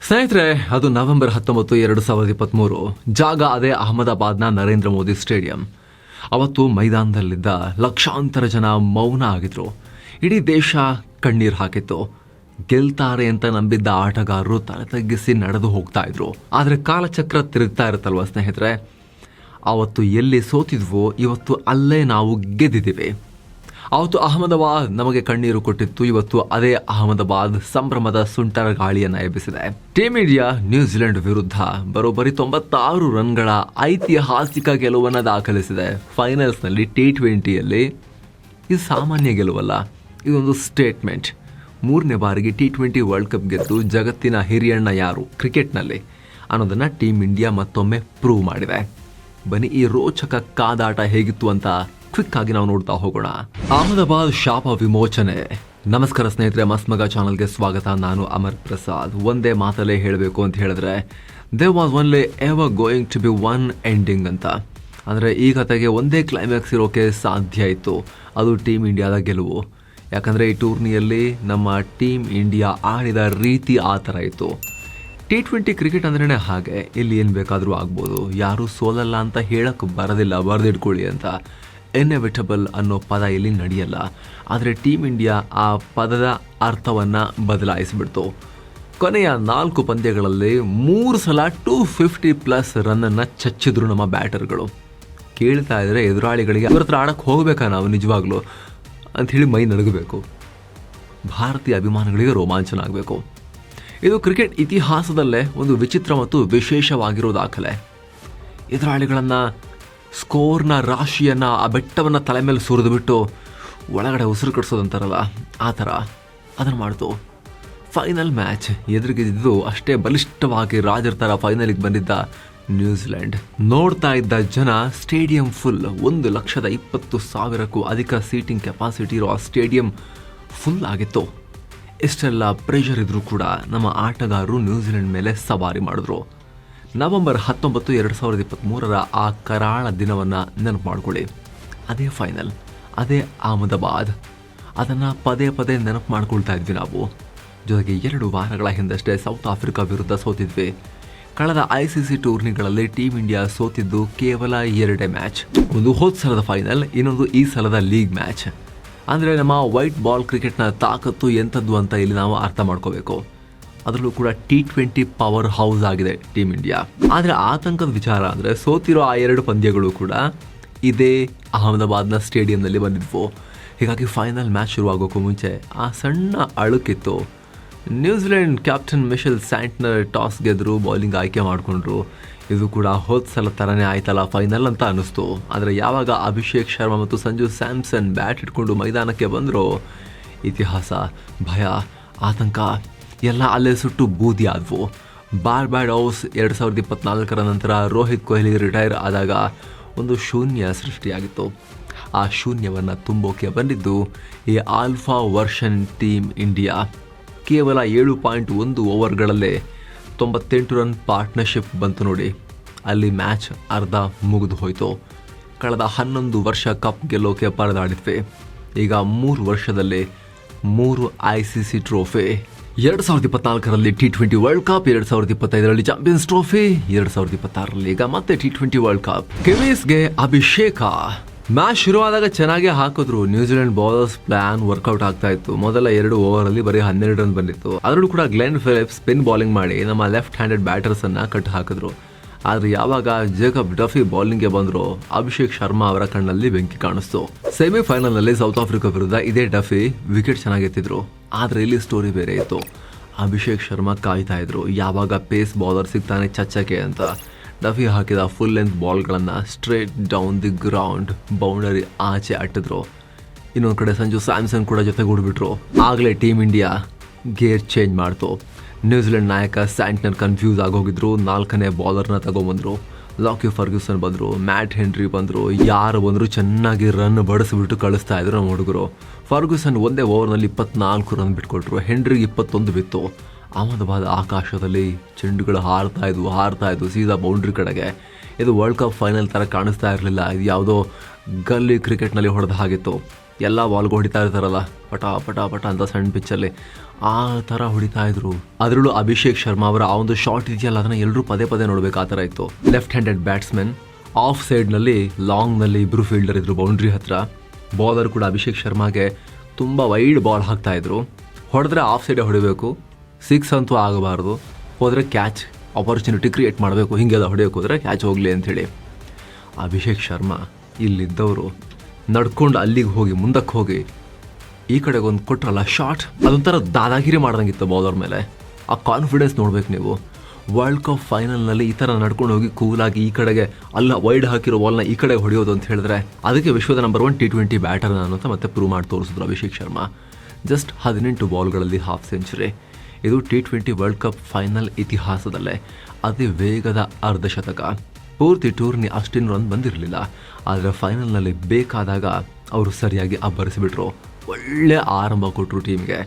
ಸ್ನೇಹಿತರೆ, ಅದು ನವೆಂಬರ್ 19, 2023. ಜಾಗ ಅದೇ ಅಹಮದಾಬಾದ್ನ ನರೇಂದ್ರ ಮೋದಿ ಸ್ಟೇಡಿಯಂ. ಅವತ್ತು ಮೈದಾನದಲ್ಲಿದ್ದ ಲಕ್ಷಾಂತರ ಜನ ಮೌನ ಆಗಿದ್ರು. ಇಡೀ ದೇಶ ಕಣ್ಣೀರು ಹಾಕಿತ್ತು. ಗೆಲ್ತಾರೆ ಅಂತ ನಂಬಿದ್ದ ಆಟಗಾರರು ತಲೆ ತಗ್ಗಿಸಿ ನಡೆದು ಹೋಗ್ತಾ ಇದ್ರು. ಆದರೆ ಕಾಲಚಕ್ರ ತಿರುಗ್ತಾ ಇರುತ್ತಲ್ವ ಸ್ನೇಹಿತರೆ, ಅವತ್ತು ಎಲ್ಲಿ ಸೋತಿದ್ವೋ ಇವತ್ತು ಅಲ್ಲೇ ನಾವು ಗೆದ್ದಿದ್ದೀವಿ. ಅವತ್ತು ಅಹಮದಾಬಾದ್ ನಮಗೆ ಕಣ್ಣೀರು ಕೊಟ್ಟಿತ್ತು. ಇವತ್ತು ಅದೇ ಅಹಮದಾಬಾದ್ ಸಂಭ್ರಮದ ಸುಂಟರ ಗಾಳಿಯನ್ನು ಎಬ್ಬಿಸಿದೆ. ಟೀಮ್ ಇಂಡಿಯಾ ನ್ಯೂಜಿಲೆಂಡ್ ವಿರುದ್ಧ ಬರೋಬ್ಬರಿ 96 ರನ್ಗಳ ಐತಿಹಾಸಿಕ ಗೆಲುವನ್ನು ದಾಖಲಿಸಿದೆ. ಫೈನಲ್ಸ್ನಲ್ಲಿ T20ಯಲ್ಲಿ ಇದು ಸಾಮಾನ್ಯ ಗೆಲುವಲ್ಲ, ಇದೊಂದು ಸ್ಟೇಟ್ಮೆಂಟ್. 3ನೇ ಬಾರಿಗೆ T20 ವರ್ಲ್ಡ್ ಕಪ್ ಗೆದ್ದು ಜಗತ್ತಿನ ಹಿರಿಯಣ್ಣ ಯಾರು ಕ್ರಿಕೆಟ್ನಲ್ಲಿ ಅನ್ನೋದನ್ನು ಟೀಮ್ ಇಂಡಿಯಾ ಮತ್ತೊಮ್ಮೆ ಪ್ರೂವ್ ಮಾಡಿದೆ. ಬನ್ನಿ ಈ ರೋಚಕ ಕಾದಾಟ ಹೇಗಿತ್ತು ಅಂತ ಕ್ವಿಕ್ ಆಗಿ ನಾವು ನೋಡ್ತಾ ಹೋಗೋಣ. ಅಹಮದಾಬಾದ್ ಶಾಪ ವಿಮೋಚನೆ. ನಮಸ್ಕಾರ ಸ್ನೇಹಿತರೆ, ಮಸ್ತ್ ಮಗ ಚಾನಲ್ಗೆ ಸ್ವಾಗತ. ನಾನು ಅಮರ್ ಪ್ರಸಾದ್. ಒಂದೇ ಮಾತಲ್ಲೇ ಹೇಳಬೇಕು ಅಂತ ಹೇಳಿದ್ರೆ, there was only ever going to be one ending ಅಂತ. ಅಂದರೆ ಈ ಕತೆಗೆ ಒಂದೇ ಕ್ಲೈಮ್ಯಾಕ್ಸ್ ಇರೋಕೆ ಸಾಧ್ಯ ಇತ್ತು, ಅದು ಟೀಮ್ ಇಂಡಿಯಾದ ಗೆಲುವು. ಯಾಕಂದರೆ ಈ ಟೂರ್ನಿಯಲ್ಲಿ ನಮ್ಮ ಟೀಮ್ ಇಂಡಿಯಾ ಆಡಿದ ರೀತಿ ಆ ಥರ ಇತ್ತು. T20 ಕ್ರಿಕೆಟ್ ಅಂದ್ರೇ ಹಾಗೆ, ಇಲ್ಲಿ ಏನು ಬೇಕಾದರೂ ಆಗ್ಬೋದು. ಯಾರೂ ಸೋಲಲ್ಲ ಅಂತ ಹೇಳಕ್ಕೆ ಬರೋದಿಲ್ಲ, ಬರೆದಿಟ್ಕೊಳ್ಳಿ ಅಂತ. ಇನ್ಎವಿಟಬಲ್ ಅನ್ನೋ ಪದ ಇಲ್ಲಿ ನಡೆಯಲ್ಲ. ಆದರೆ ಟೀಮ್ ಇಂಡಿಯಾ ಆ ಪದದ ಅರ್ಥವನ್ನು ಬದಲಾಯಿಸಿಬಿಡ್ತು. ಕೊನೆಯ 4 ಪಂದ್ಯಗಳಲ್ಲಿ 3 ಸಲ 250+ ರನ್ನನ್ನು ಚಚ್ಚಿದ್ರು ನಮ್ಮ ಬ್ಯಾಟರ್ಗಳು. ಕೇಳ್ತಾ ಇದ್ದರೆ ಎದುರಾಳಿಗಳಿಗೆ ಅವ್ರ ಹತ್ರ ಆಡಕ್ಕೆ ಹೋಗ್ಬೇಕಾ ನಾವು ನಿಜವಾಗ್ಲೂ ಅಂಥೇಳಿ ಮೈ ನಡುಗಬೇಕು. ಭಾರತೀಯ ಅಭಿಮಾನಿಗಳಿಗೆ ರೋಮಾಂಚನ ಆಗಬೇಕು. ಇದು ಕ್ರಿಕೆಟ್ ಇತಿಹಾಸದಲ್ಲೇ ಒಂದು ವಿಚಿತ್ರ ಮತ್ತು ವಿಶೇಷವಾಗಿರೋ ದಾಖಲೆ. ಎದುರಾಳಿಗಳನ್ನು ಸ್ಕೋರ್ನ ರಾಶಿಯನ್ನು, ಆ ಬೆಟ್ಟವನ್ನು ತಲೆ ಮೇಲೆ ಸುರಿದು ಬಿಟ್ಟು ಒಳಗಡೆ ಉಸಿರು ಕಟ್ಸೋದಂತಾರಲ್ಲ, ಆ ಥರ ಅದನ್ನು ಮಾಡ್ತು. ಫೈನಲ್ ಮ್ಯಾಚ್ ಎದುರಿಗಿದ್ದು ಅಷ್ಟೇ ಬಲಿಷ್ಠವಾಗಿ ರಾಜರ ಥರ ಫೈನಲಿಗೆ ಬಂದಿದ್ದ ನ್ಯೂಜಿಲೆಂಡ್. ನೋಡ್ತಾ ಇದ್ದ ಜನ ಸ್ಟೇಡಿಯಂ ಫುಲ್. 1,20,000ಕ್ಕೂ ಅಧಿಕ ಸೀಟಿಂಗ್ ಕೆಪಾಸಿಟಿ ಇರೋ ಆ ಸ್ಟೇಡಿಯಂ ಫುಲ್ ಆಗಿತ್ತು. ಇಷ್ಟೆಲ್ಲ ಪ್ರೆಷರ್ ಇದ್ರೂ ಕೂಡ ನಮ್ಮ ಆಟಗಾರರು ನ್ಯೂಜಿಲೆಂಡ್ ಮೇಲೆ ಸವಾರಿ ಮಾಡಿದ್ರು. ನವೆಂಬರ್ 19, 2023 ಆ ಕರಾಳ ದಿನವನ್ನು ನೆನಪು ಮಾಡ್ಕೊಳ್ಳಿ. ಅದೇ ಫೈನಲ್, ಅದೇ ಅಹಮದಾಬಾದ್. ಅದನ್ನು ಪದೇ ಪದೇ ನೆನಪು ಮಾಡ್ಕೊಳ್ತಾ ಇದ್ವಿ ನಾವು. ಜೊತೆಗೆ 2 ವಾರಗಳ ಹಿಂದಷ್ಟೇ ಸೌತ್ ಆಫ್ರಿಕಾ ವಿರುದ್ಧ ಸೋತಿದ್ವಿ. ಕಳೆದ ICC ಟೂರ್ನಿಗಳಲ್ಲಿ ಟೀಮ್ ಇಂಡಿಯಾ ಸೋತಿದ್ದು ಕೇವಲ 2 ಮ್ಯಾಚ್. ಒಂದು ಹೋದ ಸಲದ ಫೈನಲ್, ಇನ್ನೊಂದು ಈ ಸಲದ ಲೀಗ್ ಮ್ಯಾಚ್. ಅಂದರೆ ನಮ್ಮ ವೈಟ್ ಬಾಲ್ ಕ್ರಿಕೆಟ್ನ ತಾಕತ್ತು ಎಂಥದ್ದು ಅಂತ ಇಲ್ಲಿ ನಾವು ಅರ್ಥ ಮಾಡ್ಕೋಬೇಕು. ಅದರಲ್ಲೂ ಕೂಡ T20 ಪವರ್ ಹೌಸ್ ಆಗಿದೆ ಟೀಮ್ ಇಂಡಿಯಾ. ಆದರೆ ಆತಂಕದ ವಿಚಾರ ಅಂದರೆ ಸೋತಿರೋ ಆ 2 ಪಂದ್ಯಗಳು ಕೂಡ ಇದೇ ಅಹಮದಾಬಾದ್ನ ಸ್ಟೇಡಿಯಂನಲ್ಲಿ ಬಂದಿದ್ವು. ಹೀಗಾಗಿ ಫೈನಲ್ ಮ್ಯಾಚ್ ಶುರುವಾಗೋಕ್ಕೂ ಮುಂಚೆ ಆ ಸಣ್ಣ ಅಳುಕಿತ್ತು. New Zealand captain Mitchell Santner toss ಗೆದ್ರು, ಬೌಲಿಂಗ್ ಆಯ್ಕೆ ಮಾಡಿಕೊಂಡ್ರು. ಇದು ಕೂಡ ಹೋದ ಸಲ ಥರನೇ ಆಯ್ತಲ್ಲ ಫೈನಲ್ ಅಂತ ಅನ್ನಿಸ್ತು. ಆದರೆ ಯಾವಾಗ ಅಭಿಷೇಕ್ ಶರ್ಮಾ ಮತ್ತು ಸಂಜು ಸ್ಯಾಮ್ಸನ್ ಬ್ಯಾಟ್ ಇಟ್ಕೊಂಡು ಮೈದಾನಕ್ಕೆ ಬಂದರೂ ಇತಿಹಾಸ, ಭಯ, ಆತಂಕ ಎಲ್ಲ ಅಲ್ಲೇ ಸುಟ್ಟು ಬೂದಿ ಆದವು. ಬಾರ್ಬಾಡೋಸ್ 2024 ನಂತರ ರೋಹಿತ್ ಕೊಹ್ಲಿ ರಿಟೈರ್ ಆದಾಗ ಒಂದು ಶೂನ್ಯ ಸೃಷ್ಟಿಯಾಗಿತ್ತು. ಆ ಶೂನ್ಯವನ್ನು ತುಂಬೋಕೆ ಬಂದಿದ್ದು ಈ ಆಲ್ಫಾ ವರ್ಷನ್ ಟೀಮ್ ಇಂಡಿಯಾ. ಕೇವಲ 7.1 ಓವರ್ಗಳಲ್ಲೇ 98 ರನ್ ಪಾರ್ಟ್ನರ್ಶಿಪ್ ಬಂತು ನೋಡಿ. ಅಲ್ಲಿ ಮ್ಯಾಚ್ ಅರ್ಧ ಮುಗಿದು ಹೋಯಿತು. ಕಳೆದ 11 ವರ್ಷ ಕಪ್ ಗೆಲ್ಲೋಕೆ ಪರದಾಡಿದ್ವಿ. ಈಗ 3 ವರ್ಷದಲ್ಲಿ 3 ICC ಟ್ರೋಫಿ. 2024ರಲ್ಲಿ T20 ವರ್ಲ್ಡ್ ಕಪ್, 2025ರಲ್ಲಿ ಚಾಂಪಿಯನ್ಸ್ ಟ್ರೋಫಿ, 2026ರಲ್ಲಿ ಈಗ ಮತ್ತೆ T20 ವರ್ಲ್ಡ್ ಕಪ್. ಕಿವೀಸ್ಗೆ ಅಭಿಷೇಕ. ಮ್ಯಾಚ್ ಶುರುವಾದಾಗ ಚೆನ್ನಾಗೇ ಹಾಕಿದ್ರು. ನ್ಯೂಜಿಲೆಂಡ್ ಬೌಲರ್ಸ್ ಪ್ಲಾನ್ ವರ್ಕೌಟ್ ಆಗ್ತಾ ಇತ್ತು. ಮೊದಲ 2 ಓವರಲ್ಲಿ ಬರೀ 12 ರನ್ ಬಂದಿತ್ತು. ಅದರಲ್ಲೂ ಕೂಡ ಗ್ಲೆನ್ ಫಿಲಿಪ್ಸ್ ಸ್ಪಿನ್ ಬೌಲಿಂಗ್ ಮಾಡಿ ನಮ್ಮ ಲೆಫ್ಟ್ ಹ್ಯಾಂಡೆಡ್ ಬ್ಯಾಟರ್ಸನ್ನು ಕಟ್ ಹಾಕಿದ್ರು. ಆದರೆ ಯಾವಾಗ ಜೇಕಬ್ ಡಫಿ ಬೌಲಿಂಗ್ಗೆ ಬಂದ್ರು, ಅಭಿಷೇಕ್ ಶರ್ಮಾ ಅವರ ಕಣ್ಣಲ್ಲಿ ಬೆಂಕಿ ಕಾಣಿಸ್ತು. ಸೆಮಿಫೈನಲ್ನಲ್ಲಿ ಸೌತ್ ಆಫ್ರಿಕಾ ವಿರುದ್ಧ ಇದೇ ಡಫಿ ವಿಕೆಟ್ ಚೆನ್ನಾಗೆತ್ತಿದ್ರು. ಆದರೆ ಇಲ್ಲಿ ಸ್ಟೋರಿ ಬೇರೆ ಇತ್ತು. ಅಭಿಷೇಕ್ ಶರ್ಮಾ ಕಾಯ್ತಾ ಇದ್ರು ಯಾವಾಗ ಪೇಸ್ ಬೌಲರ್ ಸಿಗ್ತಾನೆ ಚಚ್ಚಕ್ಕೆ ಅಂತ. ಡಫಿ ಹಾಕಿದ ಫುಲ್ ಲೆಂತ್ ಬಾಲ್ಗಳನ್ನು straight down the ground boundary ಆಚೆ ಅಟ್ಟಿದ್ರು. ಇನ್ನೊಂದು ಕಡೆ ಸಂಜು ಸ್ಯಾಮ್ಸನ್ ಕೂಡ ಜೊತೆಗೂಡ್ಬಿಟ್ರು. ಆಗಲೇ ಟೀಮ್ ಇಂಡಿಯಾ ಗೇರ್ ಚೇಂಜ್ ಮಾಡ್ತು. ನ್ಯೂಜಿಲೆಂಡ್ ನಾಯಕ ಸ್ಯಾಂಟ್ನರ್ ಕನ್ಫ್ಯೂಸ್ ಆಗೋಗಿದ್ರು. 4ನೇ ಬಾಲರ್ನ ತಗೊಂಬಂದರು. ಲಾಕಿ ಫರ್ಗ್ಯೂಸನ್ ಬಂದರು, ಮ್ಯಾಟ್ ಹೆನ್ರಿ ಬಂದರು. ಯಾರು ಬಂದರೂ ಚೆನ್ನಾಗಿ ರನ್ ಬಡಿಸ್ಬಿಟ್ಟು ಕಳಿಸ್ತಾ ಇದ್ರು ನಮ್ಮ ಹುಡುಗರು. ಫರ್ಗ್ಯೂಸನ್ ಒಂದೇ ಓವರ್ನಲ್ಲಿ 24 ರನ್ ಬಿಟ್ಕೊಟ್ರು. ಹೆನ್ರಿಗೆ 21 ಬಿತ್ತು. ಅಹಮದಾಬಾದ್ ಆಕಾಶದಲ್ಲಿ ಚೆಂಡುಗಳು ಹಾರ್ತಾ ಇದ್ವು ಸೀದಾ ಬೌಂಡ್ರಿ ಕಡೆಗೆ. ಇದು ವರ್ಲ್ಡ್ ಕಪ್ ಫೈನಲ್ ಥರ ಕಾಣಿಸ್ತಾ ಇರಲಿಲ್ಲ. ಇದು ಯಾವುದೋ ಗಲ್ಲಿ ಕ್ರಿಕೆಟ್ನಲ್ಲಿ ಹೊಡೆದ ಹಾಗಿತ್ತು. ಎಲ್ಲ ಬಾಲ್ಗೂ ಹೊಡಿತಾ ಇರ್ತಾರಲ್ಲ ಪಟ ಪಟ ಪಟ ಅಂತ ಸಣ್ಣ ಪಿಚ್ಚಲ್ಲಿ ಆ ಥರ ಹೊಡಿತಾ ಇದ್ರು. ಅದರಲ್ಲೂ ಅಭಿಷೇಕ್ ಶರ್ಮಾ ಅವರ ಆ ಒಂದು ಶಾಟ್ ಇದೆಯಲ್ಲ ಅದನ್ನು ಎಲ್ಲರೂ ಪದೇ ಪದೇ ನೋಡ್ಬೇಕು ಆ ಥರ ಇತ್ತು. ಲೆಫ್ಟ್ ಹ್ಯಾಂಡೆಡ್ ಬ್ಯಾಟ್ಸ್ಮನ್, ಆಫ್ ಸೈಡ್ನಲ್ಲಿ ಲಾಂಗ್ನಲ್ಲಿ ಇಬ್ಬರು ಫೀಲ್ಡರ್ ಇದ್ರು ಬೌಂಡ್ರಿ ಹತ್ರ. ಬಾಲರ್ ಕೂಡ ಅಭಿಷೇಕ್ ಶರ್ಮಾಗೆ ತುಂಬ ವೈಡ್ ಬಾಲ್ ಹಾಕ್ತಾ ಇದ್ರು. ಹೊಡೆದ್ರೆ ಆಫ್ ಸೈಡೇ ಹೊಡಿಬೇಕು, 6 ಅಂತೂ ಆಗಬಾರ್ದು, ಹೋದರೆ ಕ್ಯಾಚ್ ಆಪರ್ಚುನಿಟಿ ಕ್ರಿಯೇಟ್ ಮಾಡಬೇಕು, ಹೀಗೆಲ್ಲ ಹೊಡೆಯೋಕೆ ಹೋದರೆ ಕ್ಯಾಚ್ ಹೋಗಲಿ ಅಂಥೇಳಿ. ಅಭಿಷೇಕ್ ಶರ್ಮಾ ಇಲ್ಲಿದ್ದವರು ನಡ್ಕೊಂಡು ಅಲ್ಲಿಗೆ ಹೋಗಿ ಮುಂದಕ್ಕೆ ಹೋಗಿ ಈ ಕಡೆಗೆ ಒಂದು ಕೊಟ್ರಲ್ಲ ಶಾಟ್, ಅದೊಂಥರ ದಾದಾಗಿರಿ ಮಾಡ್ದಂಗಿತ್ತು ಬೌಲರ್ ಮೇಲೆ. ಆ ಕಾನ್ಫಿಡೆನ್ಸ್ ನೋಡ್ಬೇಕು ನೀವು. ವರ್ಲ್ಡ್ ಕಪ್ ಫೈನಲ್ನಲ್ಲಿ ಈ ಥರ ನಡ್ಕೊಂಡು ಹೋಗಿ ಕೂಲಾಗಿ ಈ ಕಡೆಗೆ ಅಲ್ಲ ವೈಡ್ ಹಾಕಿರೋ ಬಾಲ್ನ ಈ ಕಡೆಗೆ ಹೊಡೆಯೋದು ಅಂತ ಹೇಳಿದ್ರೆ ಅದಕ್ಕೆ ವಿಶ್ವದ ನಂಬರ್ 1 T20 ಬ್ಯಾಟರ್ ನಾನು ಅಂತ ಮತ್ತೆ ಪ್ರೂವ್ ಮಾಡಿ ತೋರಿಸಿದ್ರು ಅಭಿಷೇಕ್ ಶರ್ಮಾ. ಜಸ್ಟ್ 18 ಬಾಲ್ಗಳಲ್ಲಿ ಹಾಫ್ ಸೆಂಚುರಿ. ಇದು T20 ವರ್ಲ್ಡ್ ಕಪ್ ಫೈನಲ್ ಇತಿಹಾಸದಲ್ಲೇ ಅತಿ ವೇಗದ ಅರ್ಧಶತಕ. ಪೂರ್ತಿ ಟೂರ್ನಿ ಅಷ್ಟೇನು ರನ್ ಬಂದಿರಲಿಲ್ಲ, ಆದರೆ ಫೈನಲ್ನಲ್ಲಿ ಬೇಕಾದಾಗ ಅವರು ಸರಿಯಾಗಿ ಅಬ್ಬರಿಸಿಬಿಟ್ರು. ಒಳ್ಳೆ ಆರಂಭ ಕೊಟ್ಟರು ಟೀಮ್ಗೆ.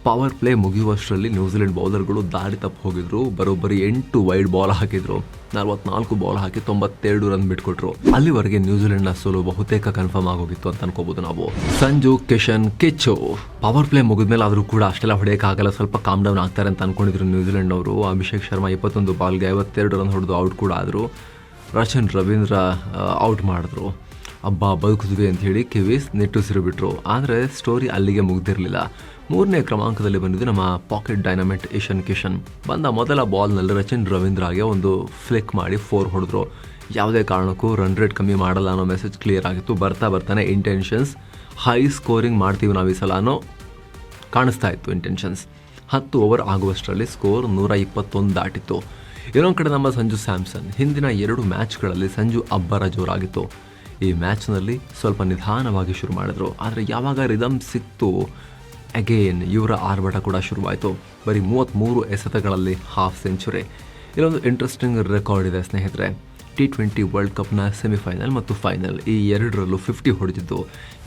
ಪವರ್ ಪ್ಲೇ ಮುಗಿಯುವಷ್ಟರಲ್ಲಿ ನ್ಯೂಜಿಲೆಂಡ್ ಬೌಲರ್ಗಳು ದಾರಿ ತಪ್ಪು ಹೋಗಿದ್ರು. ಬರೋಬ್ಬರಿ 8 ವೈಡ್ ಬಾಲ್ ಹಾಕಿದ್ರು, 44 ಬಾಲ್ ಹಾಕಿ 92 ರನ್ ಬಿಟ್ಕೊಟ್ರು. ಅಲ್ಲಿವರೆಗೆ ನ್ಯೂಜಿಲೆಂಡ್ನ ಸೋಲು ಬಹುತೇಕ ಕನ್ಫರ್ಮ್ ಆಗೋಗಿತ್ತು ಅಂತ ಅನ್ಕೋಬಹುದು ನಾವು. ಸಂಜು, ಕಿಶನ್, ಕಿಚ್ಚು ಪವರ್ ಪ್ಲೇ ಮುಗಿದ್ಮೇಲೆ ಆದರೂ ಕೂಡ ಅಷ್ಟೆಲ್ಲ ಹೊಡೆಯೋಕ್ಕಾಗಲ್ಲ, ಸ್ವಲ್ಪ ಕಾಮ್ ಡೌನ್ ಆಗ್ತಾರೆ ಅಂತ ಅನ್ಕೊಂಡಿದ್ರು ನ್ಯೂಜಿಲೆಂಡ್ ಅವರು. ಅಭಿಷೇಕ್ ಶರ್ಮಾ 21 ಬಾಲ್ಗೆ 52 ರನ್ ಹೊಡೆದು ಔಟ್ ಕೂಡ ಆದರು. ರಚನ್ ರವೀಂದ್ರ ಔಟ್ ಮಾಡಿದ್ರು. ಹಬ್ಬ ಬದುಕಿದ್ವಿ ಅಂಥೇಳಿ ಕಿವೀಸ್ ನಿಟ್ಟುಸಿರುಬಿಟ್ರು. ಆದರೆ ಸ್ಟೋರಿ ಅಲ್ಲಿಗೆ ಮುಗ್ದಿರಲಿಲ್ಲ. 3ನೇ ಕ್ರಮಾಂಕದಲ್ಲಿ ಬಂದಿದ್ದು ನಮ್ಮ ಪಾಕೆಟ್ ಡೈನಮೈಟ್ ಇಶಾನ್ ಕಿಶನ್. ಬಂದ ಮೊದಲ ಬಾಲ್ನಲ್ಲಿ ರಚನ್ ರವೀಂದ್ರಾಗೆ ಒಂದು ಫ್ಲಿಕ್ ಮಾಡಿ 4 ಹೊಡೆದ್ರು. ಯಾವುದೇ ಕಾರಣಕ್ಕೂ ರನ್ ರೇಟ್ ಕಮ್ಮಿ ಮಾಡಲ್ಲ ಅನ್ನೋ ಮೆಸೇಜ್ ಕ್ಲಿಯರ್ ಆಗಿತ್ತು. ಬರ್ತಾನೆ ಇಂಟೆನ್ಷನ್ಸ್ ಹೈ ಸ್ಕೋರಿಂಗ್ ಮಾಡ್ತೀವಿ ನಾವು ಈ ಸಲ ಅನ್ನೋ ಕಾಣಿಸ್ತಾ ಇತ್ತು ಇಂಟೆನ್ಷನ್ಸ್. 10 ಓವರ್ ಆಗುವಷ್ಟರಲ್ಲಿ ಸ್ಕೋರ್ 121 ದಾಟಿತ್ತು. ಇನ್ನೊಂದು ಕಡೆ ನಮ್ಮ ಸಂಜು ಸ್ಯಾಮ್ಸನ್. ಹಿಂದಿನ 2 ಮ್ಯಾಚ್ಗಳಲ್ಲಿ ಸಂಜು ಅಬ್ಬರ ಜೋರಾಗಿತ್ತು. ಈ ಮ್ಯಾಚ್ನಲ್ಲಿ ಸ್ವಲ್ಪ ನಿಧಾನವಾಗಿ ಶುರು ಮಾಡಿದ್ರು, ಆದರೆ ಯಾವಾಗ ರಿದಮ್ ಸಿಕ್ತು ಅಗೇನ್ ಇವರ ಆರ್ಭಟ ಕೂಡ ಶುರುವಾಯಿತು. ಬರೀ 33 ಎಸೆತಗಳಲ್ಲಿ ಹಾಫ್ ಸೆಂಚುರಿ. ಇಲ್ಲೊಂದು ಇಂಟ್ರೆಸ್ಟಿಂಗ್ ರೆಕಾರ್ಡ್ ಇದೆ ಸ್ನೇಹಿತರೆ. T20 ವರ್ಲ್ಡ್ ಕಪ್ನ ಸೆಮಿಫೈನಲ್ ಮತ್ತು ಫೈನಲ್ ಈ ಎರಡರಲ್ಲೂ 50 ಹೊಡೆದಿದ್ದು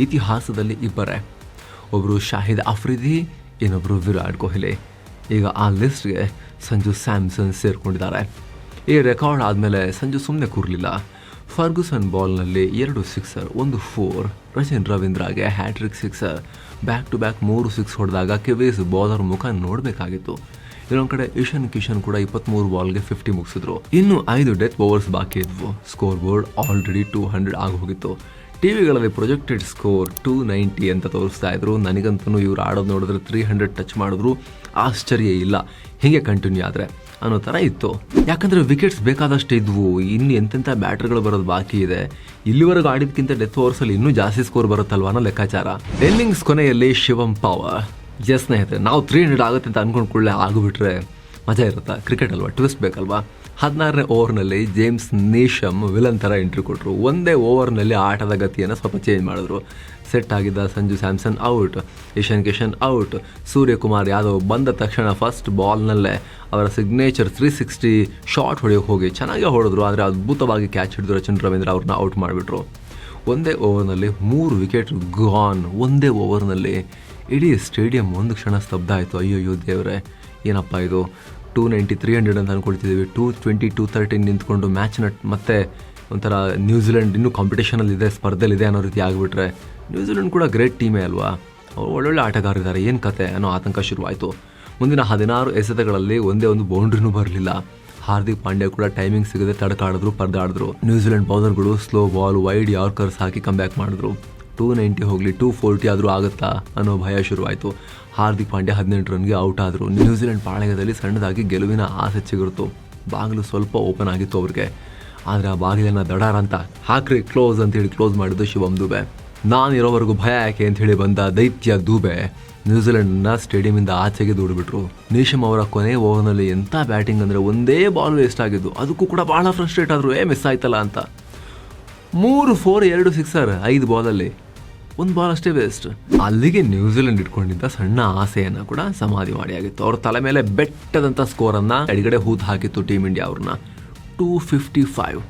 ಇತಿಹಾಸದಲ್ಲಿ ಇಬ್ಬರೇ. ಒಬ್ಬರು ಶಾಹಿದ್ ಅಫ್ರಿದಿ, ಇನ್ನೊಬ್ಬರು ವಿರಾಟ್ ಕೊಹ್ಲಿ. ಈಗ ಆ ಲಿಸ್ಟ್ಗೆ ಸಂಜು ಸ್ಯಾಮ್ಸನ್ ಸೇರಿಕೊಂಡಿದ್ದಾರೆ. ಈ ರೆಕಾರ್ಡ್ ಆದಮೇಲೆ ಸಂಜು ಸುಮ್ಮನೆ ಕೂರಲಿಲ್ಲ. ಫರ್ಗುಸನ್ ಬಾಲ್ನಲ್ಲಿ 2 ಸಿಕ್ಸರ್, 1 4. ರಚನ್ ರವೀಂದ್ರಾಗೆ hat trick sixer. Back to back 3 6 ಹೊಡೆದಾಗ ಕಿವೀಸ್ ಬೌಲರ್ ಮುಖ ನೋಡಬೇಕಾಗಿತ್ತು. ಇನ್ನೊಂದು ಕಡೆ ಇಶಾನ್ ಕಿಶನ್ ಕೂಡ 23 ಬಾಲ್ಗೆ 50 ಮುಗಿಸಿದ್ರು. ಇನ್ನು 5 ಡೆತ್ ಓವರ್ಸ್ ಬಾಕಿ ಇದ್ವು. ಸ್ಕೋರ್ ಬೋರ್ಡ್ ಆಲ್ರೆಡಿ 200 ಆಗಿ ಹೋಗಿತ್ತು. ಟಿವಿಗಳಲ್ಲಿ ಪ್ರೊಜೆಕ್ಟೆಡ್ ಸ್ಕೋರ್ 290 ಅಂತ ತೋರಿಸ್ತಾ ಇದ್ರು. ನನಗಂತೂ ಇವ್ರು ಆಡೋದು ನೋಡಿದ್ರೆ 300 ಟಚ್ ಮಾಡಿದ್ರು ಆಶ್ಚರ್ಯ ಇಲ್ಲ, ಹೀಗೆ ಕಂಟಿನ್ಯೂ ಆದರೆ ಅನ್ನೋ ಥರ ಇತ್ತು. ಯಾಕಂದರೆ ವಿಕೆಟ್ಸ್ ಬೇಕಾದಷ್ಟು ಇದ್ವು, ಇನ್ನು ಎಂತೆಂಥ ಬ್ಯಾಟರ್ಗಳು ಬರೋದು ಬಾಕಿ ಇದೆ. ಇಲ್ಲಿವರೆಗೂ ಆಡಿದಕ್ಕಿಂತ ಡೆತ್ ಓವರ್ಸಲ್ಲಿ ಇನ್ನೂ ಜಾಸ್ತಿ ಸ್ಕೋರ್ ಬರುತ್ತಲ್ವ ಅನ್ನೋ ಲೆಕ್ಕಾಚಾರ. ಇನ್ನಿಂಗ್ಸ್ ಕೊನೆಯಲ್ಲಿ ಶಿವಂ ಪವರ್. ಸ್ನೇಹಿತರೆ, ನಾವು 300 ಆಗುತ್ತೆ ಅಂತ ಅಂದ್ಕೊಂಡು ಕೂಡಲೇ ಆಗಿಬಿಟ್ರೆ ಮಜಾ ಇರುತ್ತಾ? ಕ್ರಿಕೆಟ್ ಅಲ್ವಾ, ಟ್ವಿಸ್ಟ್ ಬೇಕಲ್ವಾ? 16ನೇ ಓವರ್ನಲ್ಲಿ ಜೇಮ್ಸ್ ನೀಶಮ್ ವಿಲನ್ ಥರ ಎಂಟ್ರಿ ಕೊಟ್ಟರು. ಒಂದೇ ಓವರ್ನಲ್ಲಿ ಆಟದ ಗತಿಯನ್ನು ಸ್ವಲ್ಪ ಚೇಂಜ್ ಮಾಡಿದ್ರು. ಸೆಟ್ ಆಗಿದ್ದ ಸಂಜು ಸ್ಯಾಮ್ಸನ್ ಔಟ್, ಇಶಾನ್ ಕಿಶನ್ ಔಟ್. ಸೂರ್ಯಕುಮಾರ್ ಯಾದವ್ ಬಂದ ತಕ್ಷಣ ಫಸ್ಟ್ ಬಾಲ್ನಲ್ಲೇ ಅವರ ಸಿಗ್ನೇಚರ್ 360 ಶಾಟ್ ಹೊಡೆಯೋಕೆ ಹೋಗಿ ಚೆನ್ನಾಗೇ ಹೊಡೆದ್ರು, ಆದರೆ ಅದ್ಭುತವಾಗಿ ಕ್ಯಾಚ್ ಹಿಡಿದು ರಚನ್ ರವೀಂದ್ರ ಅವ್ರನ್ನ ಔಟ್ ಮಾಡಿಬಿಟ್ರು. ಒಂದೇ ಓವರ್ನಲ್ಲಿ 3 ವಿಕೆಟ್ ಗಾನ್. ಒಂದೇ ಓವರ್ನಲ್ಲಿ ಇಡೀ ಸ್ಟೇಡಿಯಂ ಒಂದು ಕ್ಷಣ ಸ್ತಬ್ಧ ಆಯಿತು. ಅಯ್ಯೋ ದೇವರೇ, ಏನಪ್ಪ ಇದು? 290 300 ಅಂತ ಅಂದ್ಕೊಳ್ತಿದ್ದೀವಿ. 220 213 ನಿಂತ್ಕೊಂಡು ಮ್ಯಾಚ್ನ ಮತ್ತೆ ಒಂಥರ ನ್ಯೂಜಿಲೆಂಡ್ ಇನ್ನೂ ಕಾಂಪಿಟೇಷನಲ್ಲಿದೆ, ಸ್ಪರ್ಧೆಲಿದೆ ಅನ್ನೋ ರೀತಿ ಆಗಿಬಿಟ್ರೆ. ನ್ಯೂಜಿಲೆಂಡ್ ಕೂಡ ಗ್ರೇಟ್ ಟೀಮೇ ಅಲ್ವಾ, ಅವರು ಒಳ್ಳೊಳ್ಳೆ ಆಟಗಾರರಿದ್ದಾರೆ, ಏನು ಕತೆ ಅನ್ನೋ ಆತಂಕ ಶುರುವಾಯಿತು. ಮುಂದಿನ 16 ಎಸೆತಗಳಲ್ಲಿ ಒಂದೇ ಒಂದು ಬೌಂಡ್ರಿನೂ ಬರಲಿಲ್ಲ. ಹಾರ್ದಿಕ್ ಪಾಂಡ್ಯ ಕೂಡ ಟೈಮಿಂಗ್ ಸಿಗದೆ ತಡಕಾಡಿದ್ರು, ಪರದಾಡಿದ್ರು. ನ್ಯೂಜಿಲೆಂಡ್ ಬೌಲರ್ಗಳು ಸ್ಲೋ ಬಾಲ್, ವೈಡ್ ಯಾರ್ಕರ್ಸ್ ಹಾಕಿ ಕಮ್ಬ್ಯಾಕ್ ಮಾಡಿದ್ರು. 290 ಹೋಗಲಿ 240 ಆದರೂ ಆಗುತ್ತಾ ಅನ್ನೋ ಭಯ ಶುರುವಾಯಿತು. ಹಾರ್ದಿಕ್ ಪಾಂಡ್ಯ 18 ರನ್ಗೆ ಔಟ್ ಆದರು. ನ್ಯೂಜಿಲೆಂಡ್ ಪಾಳಯದಲ್ಲಿ ಸಣ್ಣದಾಗಿ ಗೆಲುವಿನ ಆಸೆ ಚಿಗುರಿತು. ಬಾಗಿಲು ಸ್ವಲ್ಪ ಓಪನ್ ಆಗಿತ್ತು ಅವ್ರಿಗೆ, ಆದರೆ ಆ ಬಾಗಿಲನ್ನು ದಡಾರ ಅಂತ ಹಾಕ್ರಿ ಕ್ಲೋಸ್ ಅಂತೇಳಿ ಕ್ಲೋಸ್ ಮಾಡಿದ್ದು ಶಿವಂ ದುಬೆ. ನಾನಿರೋವರೆಗೂ ಭಯ ಯಾಕೆ ಅಂಥೇಳಿ ಬಂದ ದೈತ್ಯ ದುಬೆ ನ್ಯೂಜಿಲೆಂಡ್ನ ಸ್ಟೇಡಿಯಮಿಂದ ಆಚೆಗೆ ದೂಡಿಬಿಟ್ರು. ನೀಶಮ್ ಅವರ ಕೊನೆ ಓವರ್ನಲ್ಲಿ ಎಂಥ ಬ್ಯಾಟಿಂಗ್ ಅಂದರೆ ಒಂದೇ ಬಾಲ್ ವೇಸ್ಟ್ ಆಗಿದ್ದು, ಅದಕ್ಕೂ ಕೂಡ ಭಾಳ ಫ್ರಸ್ಟ್ರೇಟ್ ಆದರು, ಮಿಸ್ ಆಯ್ತಲ್ಲ ಅಂತ. 3 4 2 ಸಿಕ್ಸರ್ 5 ಬಾಲಲ್ಲಿ, 1 ಬಾಲ್ ಅಷ್ಟೇ ವೇಸ್ಟ್. ಅಲ್ಲಿಗೆ ನ್ಯೂಜಿಲೆಂಡ್ ಇಟ್ಕೊಂಡಿದ್ದ ಸಣ್ಣ ಆಸೆಯನ್ನು ಕೂಡ ಸಮಾಧಿ ಮಾಡಿ ಆಗಿತ್ತು. ಅವ್ರ ತಲೆ ಮೇಲೆ ಬೆಟ್ಟದಂಥ ಸ್ಕೋರನ್ನು ಎಡಗಡೆ ಹೂತು ಹಾಕಿತ್ತು ಟೀಮ್ ಇಂಡಿಯಾ ಅವ್ರನ್ನ. 255.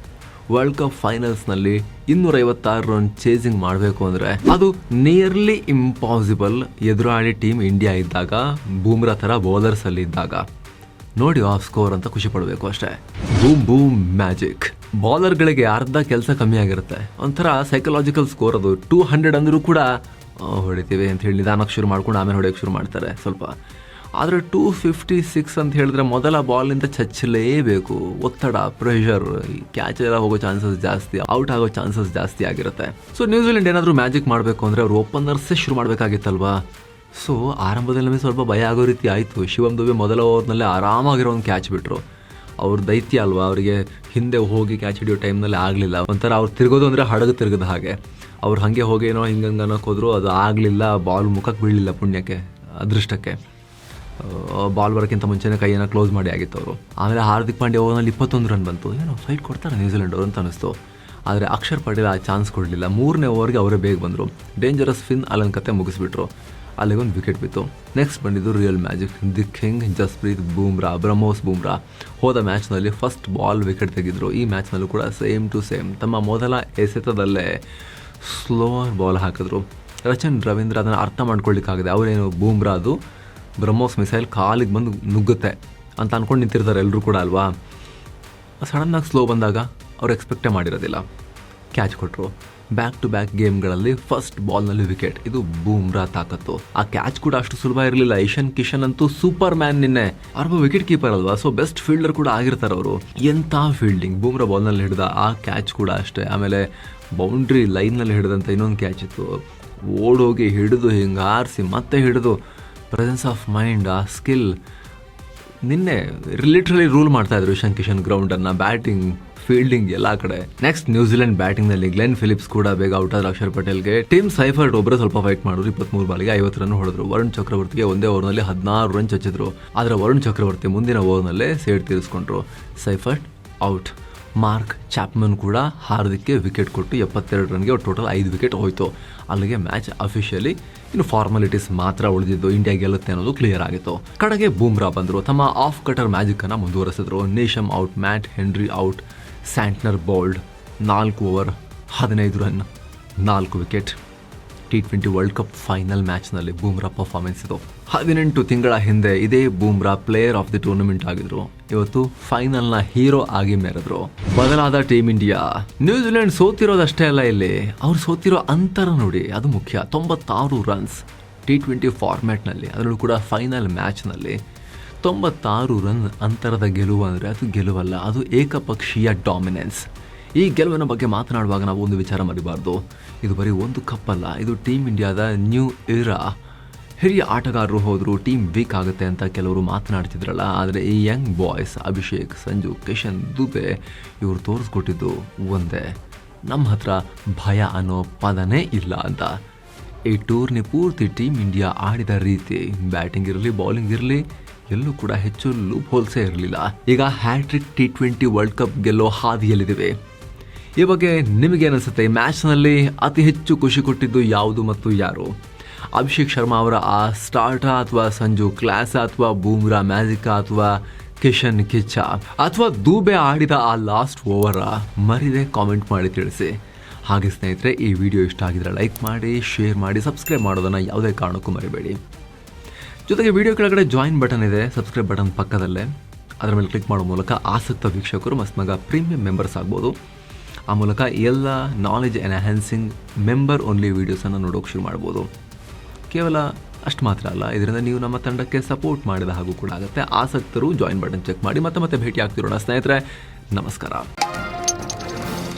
ವರ್ಲ್ಡ್ ಕಪ್ ಫೈನಲ್ಸ್ನಲ್ಲಿ 256 ರನ್ ಚೇಸಿಂಗ್ ಮಾಡಬೇಕು ಅಂದರೆ ಅದು ನಿಯರ್ಲಿ ಇಂಪಾಸಿಬಲ್. ಎದುರಾಳಿ ಟೀಮ್ ಇಂಡಿಯಾ ಇದ್ದಾಗ, ಬೂಮ್ರಾ ಥರ ಬೌಲರ್ಸಲ್ಲಿ ಇದ್ದಾಗ ನೋಡಿ ಆ ಸ್ಕೋರ್ ಅಂತ ಖುಷಿ ಪಡಬೇಕು ಅಷ್ಟೇ. Boom magic. ಬೌಲರ್ಗಳಿಗೆ ಅರ್ಧ ಕೆಲಸ ಕಮ್ಮಿ ಆಗಿರುತ್ತೆ. ಒಂಥರ ಸೈಕಲಾಜಿಕಲ್ ಸ್ಕೋರ್ ಅದು. 200 ಅಂದರೂ ಕೂಡ ಹೊಡಿತೀವಿ ಅಂತ ಹೇಳಿ ನಿಧಾನಕ್ಕೆ ಶುರು ಮಾಡ್ಕೊಂಡು ಆಮೇಲೆ ಹೊಡೆಯೋಕ್ಕೆ ಶುರು ಮಾಡ್ತಾರೆ ಸ್ವಲ್ಪ. ಆದರೆ 256 ಅಂತ ಹೇಳಿದ್ರೆ ಮೊದಲ ಬಾಲಿಂದ ಚಚ್ಚಲೇಬೇಕು. ಒತ್ತಡ, ಪ್ರೆಷರ್, ಕ್ಯಾಚ್ ಎಲ್ಲ ಹೋಗೋ ಚಾನ್ಸಸ್ ಜಾಸ್ತಿ, ಔಟ್ ಆಗೋ ಚಾನ್ಸಸ್ ಜಾಸ್ತಿ ಆಗಿರುತ್ತೆ. ಸೊ ನ್ಯೂಜಿಲೆಂಡ್ ಏನಾದರೂ ಮ್ಯಾಜಿಕ್ ಮಾಡಬೇಕು ಅಂದರೆ ಅವ್ರು ಓಪನರ್ಸೇ ಶುರು ಮಾಡಬೇಕಾಗಿತ್ತಲ್ವಾ. ಸೊ ಆರಂಭದಲ್ಲಿ ನಮಗೆ ಸ್ವಲ್ಪ ಭಯ ಆಗೋ ರೀತಿ ಆಯಿತು. ಶಿವಮ್ ದುಬೆ ಮೊದಲ ಓವರ್ನಲ್ಲೇ ಆರಾಮಾಗಿರೋ ಒಂದು ಕ್ಯಾಚ್ ಬಿಟ್ಟರು. ಅವ್ರ ದೈತ್ಯ ಅಲ್ವಾ, ಅವರಿಗೆ ಹಿಂದೆ ಹೋಗಿ ಕ್ಯಾಚ್ ಹಿಡಿಯೋ ಟೈಮ್ನಲ್ಲಿ ಆಗಲಿಲ್ಲ. ಒಂಥರ ಅವ್ರು ತಿರುಗೋದು ಅಂದರೆ ಹಡಗು ತಿರುಗದ ಹಾಗೆ. ಅವ್ರು ಹಾಗೆ ಹೋಗಿ ಏನೋ ಹಿಂಗೆ ಅನ್ನೋಕೆ ಹೋದ್ರು, ಅದು ಆಗಲಿಲ್ಲ. ಬಾಲ್ ಮುಖಕ್ಕೆ ಬೀಳಲಿಲ್ಲ, ಪುಣ್ಯಕ್ಕೆ, ಅದೃಷ್ಟಕ್ಕೆ. ಬಾಲ್ ಬರೋಕ್ಕಿಂತ ಮುಂಚೆನೇ ಕೈಯನ್ನು ಕ್ಲೋಸ್ ಮಾಡಿ ಆಗಿತ್ತು ಅವರು. ಆಮೇಲೆ ಹಾರ್ದಿಕ್ ಪಾಂಡ್ಯ ಓವರ್ನಲ್ಲಿ 21 ರನ್ ಬಂತು. ಏನೋ ಫೈಟ್ ಕೊಡ್ತಾರೆ ನ್ಯೂಜಿಲೆಂಡ್ ಅವರು ಅಂತ ಅನಿಸ್ತು. ಆದರೆ ಅಕ್ಷರ್ ಪಟೇಲ್ ಆ ಚಾನ್ಸ್ ಕೊಡಲಿಲ್ಲ. 3ನೇ ಓವರ್ಗೆ ಅವರೇ ಬೇಗ ಬಂದರು. ಡೇಂಜರಸ್ ಫಿನ್ ಅಲನ್ ಕತೆ ಮುಗಿಸ್ಬಿಟ್ರು. ಅಲ್ಲಿಗೊಂದು ವಿಕೆಟ್ ಬಿತ್ತು. ನೆಕ್ಸ್ಟ್ ಬಂದಿದ್ದು real magic, the king Jasprit Bumrah, BrahMos Bumrah. ಹೋದ ಮ್ಯಾಚ್ನಲ್ಲಿ ಫಸ್ಟ್ ಬಾಲ್ ವಿಕೆಟ್ ತೆಗೆದ್ರು. ಈ ಮ್ಯಾಚ್ನಲ್ಲೂ ಕೂಡ ಸೇಮ್ ಟು ಸೇಮ್ ತಮ್ಮ ಮೊದಲ ಎಸೆತದಲ್ಲೇ ಸ್ಲೋವರ್ ಬಾಲ್ ಹಾಕಿದ್ರು. ರಚನ್ ರವೀಂದ್ರ ಅದನ್ನು ಅರ್ಥ ಮಾಡ್ಕೊಳ್ಳಿಕ್ಕಾಗಿದೆ. ಅವರೇನು ಬೂಮ್ರಾದು ಬ್ರಹ್ಮೋಸ್ ಮಿಸೈಲ್ ಕಾಲಿಗೆ ಬಂದು ನುಗ್ಗುತ್ತೆ ಅಂತ ಅಂದ್ಕೊಂಡು ನಿಂತಿರ್ತಾರೆ ಎಲ್ಲರೂ ಕೂಡ ಅಲ್ವಾ. ಸಡನ್ನಾಗಿ ಸ್ಲೋ ಬಂದಾಗ ಅವ್ರು ಎಕ್ಸ್ಪೆಕ್ಟೇ ಮಾಡಿರೋದಿಲ್ಲ. ಕ್ಯಾಚ್ ಕೊಟ್ಟರು. ಬ್ಯಾಕ್ ಟು ಬ್ಯಾಕ್ ಗೇಮ್ಗಳಲ್ಲಿ ಫಸ್ಟ್ ಬಾಲ್ನಲ್ಲಿ ವಿಕೆಟ್. ಇದು ಬೂಮ್ರಾ ತಾಕತ್ತು. ಆ ಕ್ಯಾಚ್ ಕೂಡ ಅಷ್ಟು ಸುಲಭ ಇರಲಿಲ್ಲ. ಇಶನ್ ಕಿಶನ್ ಅಂತೂ ಸೂಪರ್ ಮ್ಯಾನ್ ನಿನ್ನೆ. ಅವ್ರೊಬ್ಬ ವಿಕೆಟ್ ಕೀಪರ್ ಅಲ್ವಾ, ಸೊ ಬೆಸ್ಟ್ ಫೀಲ್ಡರ್ ಕೂಡ ಆಗಿರ್ತಾರೆ ಅವರು. ಎಂಥ ಫೀಲ್ಡಿಂಗ್! ಬೂಮ್ರಾ ಬಾಲ್ನಲ್ಲಿ ಹಿಡ್ದ ಆ ಕ್ಯಾಚ್ ಕೂಡ ಅಷ್ಟೇ. ಆಮೇಲೆ ಬೌಂಡ್ರಿ ಲೈನ್ನಲ್ಲಿ ಹಿಡಿದಂಥ ಇನ್ನೊಂದು ಕ್ಯಾಚ್ ಇತ್ತು. ಓಡೋಗಿ ಹಿಡಿದು ಹಿಂಗೆ ಆರಿಸಿ ಮತ್ತೆ ಹಿಡಿದು, ಪ್ರೆಸೆನ್ಸ್ ಆಫ್ ಮೈಂಡ್, ಆ ಸ್ಕಿಲ್ ನಿನ್ನೆ ಲಿಟ್ರಲಿ ರೂಲ್ ಮಾಡ್ತಾ ಇದ್ರು ಇಶನ್ ಕಿಶನ್ ಗ್ರೌಂಡನ್ನು. ಬ್ಯಾಟಿಂಗ್, ಫೀಲ್ಡಿಂಗ್ ಎಲ್ಲ ಕಡೆ. ನೆಕ್ಸ್ಟ್ ನ್ಯೂಜಿಲೆಂಡ್ ಬ್ಯಾಟಿಂಗ್ನಲ್ಲಿ ಗ್ಲೆನ್ ಫಿಲಿಪ್ಸ್ ಕೂಡ ಬೇಗ ಔಟ್ ಆದ್ರೆ ಅಕ್ಷರ್ ಪಟೇಲ್ಗೆ. ಟಿಮ್ ಸೈಫರ್ಟ್ ಒಬ್ಬರೇ ಸ್ವಲ್ಪ ಫೈಟ್ ಮಾಡಿದ್ರು. 23 ಬಾಲಿಗೆ 50 ರನ್ ಹೊಡೆದ್ರು. ವರುಣ್ ಚಕ್ರವರ್ತಿಗೆ ಒಂದೇ ಓವರ್ನಲ್ಲಿ 16 ರನ್ ಚಚ್ಚಿದ್ರು. ಆದರೆ ವರುಣ್ ಚಕ್ರವರ್ತಿ ಮುಂದಿನ ಓವರ್ನಲ್ಲೇ ಸೇಡ್ ತೀರಿಸ್ಕೊಂಡ್ರು. ಸೈಫರ್ಟ್ ಔಟ್. ಮಾರ್ಕ್ ಚಾಪ್ಮನ್ ಕೂಡ ಹಾರ್ದಿಕ್ಗೆ ವಿಕೆಟ್ ಕೊಟ್ಟು 72 ರನ್ಗೆ ಟೋಟಲ್ 5 ವಿಕೆಟ್ ಹೋಯಿತು. ಅಲ್ಲಿಗೆ ಮ್ಯಾಚ್ ಅಫಿಷಿಯಲಿ ಇನ್ನು ಫಾರ್ಮಾಲಿಟೀಸ್ ಮಾತ್ರ ಉಳಿದಿದ್ದು. ಇಂಡಿಯಾ ಗೆಲ್ಲುತ್ತೆ ಅನ್ನೋದು ಕ್ಲಿಯರ್ ಆಗಿತ್ತು. ಕಡೆಗೆ ಬೂಮ್ರಾ ಬಂದರು. ತಮ್ಮ ಆಫ್ ಕಟರ್ ಮ್ಯಾಜಿಕ್ಕನ್ನು ಮುಂದುವರೆಸಿದ್ರು. Neesham out, Matt Henry out, Santner bowled. 4 over 15 run, 4 wicket. T20 world cup final ಮ್ಯಾಚ್ನಲ್ಲಿ ಬೂಮ್ರಾ ಪರ್ಫಾರ್ಮೆನ್ಸ್ ಇದು. 18 ತಿಂಗಳ ಹಿಂದೆ ಇದೇ Bumrah player of the tournament ಆಗಿದ್ರು. ಇವತ್ತು ಫೈನಲ್ನ ಹೀರೋ ಆಗಿ ಮೆರೆದ್ರು. ಬದಲಾದ ಟೀಮ್ ಇಂಡಿಯಾ. ನ್ಯೂಜಿಲೆಂಡ್ ಸೋತಿರೋದಷ್ಟೇ ಅಲ್ಲ, ಇಲ್ಲಿ ಅವ್ರು ಸೋತಿರೋ ಅಂತರ ನೋಡಿ, ಅದು ಮುಖ್ಯ. 96 ರನ್ಸ್ T20 ಫಾರ್ಮ್ಯಾಟ್ನಲ್ಲಿ, ಅದರಲ್ಲೂ ಕೂಡ ಫೈನಲ್ ಮ್ಯಾಚ್ನಲ್ಲಿ 96 ರನ್ ಅಂತರದ ಗೆಲುವು ಅಂದರೆ ಅದು ಗೆಲುವಲ್ಲ, ಅದು ಏಕಪಕ್ಷೀಯ ಡಾಮಿನೆನ್ಸ್. ಈ ಗೆಲುವಿನ ಬಗ್ಗೆ ಮಾತನಾಡುವಾಗ ನಾವು ಒಂದು ವಿಚಾರ ಮರಿಬಾರ್ದು. ಇದು ಬರೀ ಒಂದು ಕಪ್ ಅಲ್ಲ, ಇದು ಟೀಮ್ ಇಂಡಿಯಾದ ನ್ಯೂ ಇರಾ. ಹಿರಿಯ ಆಟಗಾರರು ಹೋದರು, ಟೀಮ್ ವೀಕ್ ಆಗುತ್ತೆ ಅಂತ ಕೆಲವರು ಮಾತನಾಡ್ತಿದ್ರಲ್ಲ. ಆದರೆ ಈ ಯಂಗ್ ಬಾಯ್ಸ್ ಅಭಿಷೇಕ್, ಸಂಜು, ಕಿಶನ್, ದುಬೆ ಇವರು ತೋರಿಸ್ಕೊಟ್ಟಿದ್ದು ಒಂದೇ, ನಮ್ಮ ಹತ್ರ ಭಯ ಅನ್ನೋ ಪದನೇ ಇಲ್ಲ ಅಂತ. ಈ ಟೂರ್ನಿ ಪೂರ್ತಿ ಟೀಮ್ ಇಂಡಿಯಾ ಆಡಿದ ರೀತಿ, ಬ್ಯಾಟಿಂಗ್ ಇರಲಿ ಬೌಲಿಂಗ್ ಇರಲಿ, ಎಲ್ಲೂ ಕೂಡ ಹೆಚ್ಚು ಲೂಪ್ ಹೋಲ್ಸೇ ಇರಲಿಲ್ಲ. ಈಗ ಹ್ಯಾಟ್ರಿಕ್ T20 ವರ್ಲ್ಡ್ ಕಪ್ ಗೆಲ್ಲೋ ಹಾದಿಯಲ್ಲಿದೆ. ಈ ಬಗ್ಗೆ ನಿಮಗೇನಿಸುತ್ತೆ? ಮ್ಯಾಚ್ನಲ್ಲಿ ಅತಿ ಹೆಚ್ಚು ಖುಷಿ ಕೊಟ್ಟಿದ್ದು ಯಾವುದು ಮತ್ತು ಯಾರು? ಅಭಿಷೇಕ್ ಶರ್ಮಾ ಅವರ ಆ ಸ್ಟಾರ್ಟಾ, ಅಥವಾ ಸಂಜು ಕ್ಲಾಸ್, ಅಥವಾ ಬೂಮ್ರಾ ಮ್ಯಾಜಿಕಾ, ಅಥವಾ ಕಿಶನ್ ಕಿಚ್ಚ, ಅಥವಾ ದೂಬೆ ಆಡಿದ ಆ ಲಾಸ್ಟ್ ಓವರ? ಮರಿದೆ ಕಾಮೆಂಟ್ ಮಾಡಿ ತಿಳಿಸಿ. ಹಾಗೆ ಸ್ನೇಹಿತರೆ, ಈ ವಿಡಿಯೋ ಇಷ್ಟ ಆಗಿದ್ರೆ ಲೈಕ್ ಮಾಡಿ, ಶೇರ್ ಮಾಡಿ, ಸಬ್ಸ್ಕ್ರೈಬ್ ಮಾಡೋದನ್ನು ಯಾವುದೇ ಕಾರಣಕ್ಕೂ ಮರಿಬೇಡಿ. ಜೊತೆಗೆ ವಿಡಿಯೋ ಕೆಳಗಡೆ ಜಾಯಿನ್ ಬಟನ್ ಇದೆ, ಸಬ್ಸ್ಕ್ರೈಬ್ ಬಟನ್ ಪಕ್ಕದಲ್ಲೇ. ಅದರ ಮೇಲೆ ಕ್ಲಿಕ್ ಮಾಡೋ ಮೂಲಕ ಆಸಕ್ತ ವೀಕ್ಷಕರು ಮಸ್ತ್ಮಗ ಪ್ರೀಮಿಯಂ ಮೆಂಬರ್ಸ್ ಆಗ್ಬೋದು. ಆ ಮೂಲಕ ಎಲ್ಲ ನಾಲೆಜ್ ಎನ್ಹ್ಯಾನ್ಸಿಂಗ್ ಮೆಂಬರ್ ಓನ್ಲಿ ವೀಡಿಯೋಸನ್ನು ನೋಡೋಕೆ ಶುರು ಮಾಡ್ಬೋದು. ಕೇವಲ ಅಷ್ಟು ಮಾತ್ರ ಅಲ್ಲ, ಇದರಿಂದ ನೀವು ನಮ್ಮ ತಂಡಕ್ಕೆ ಸಪೋರ್ಟ್ ಮಾಡಿದ ಹಾಗೂ ಕೂಡ ಆಗುತ್ತೆ. ಆಸಕ್ತರು ಜಾಯಿನ್ ಬಟನ್ ಚೆಕ್ ಮಾಡಿ. ಮತ್ತೆ ಭೇಟಿ ಆಗ್ತಿರೋಣ ಸ್ನೇಹಿತರೆ. ನಮಸ್ಕಾರ.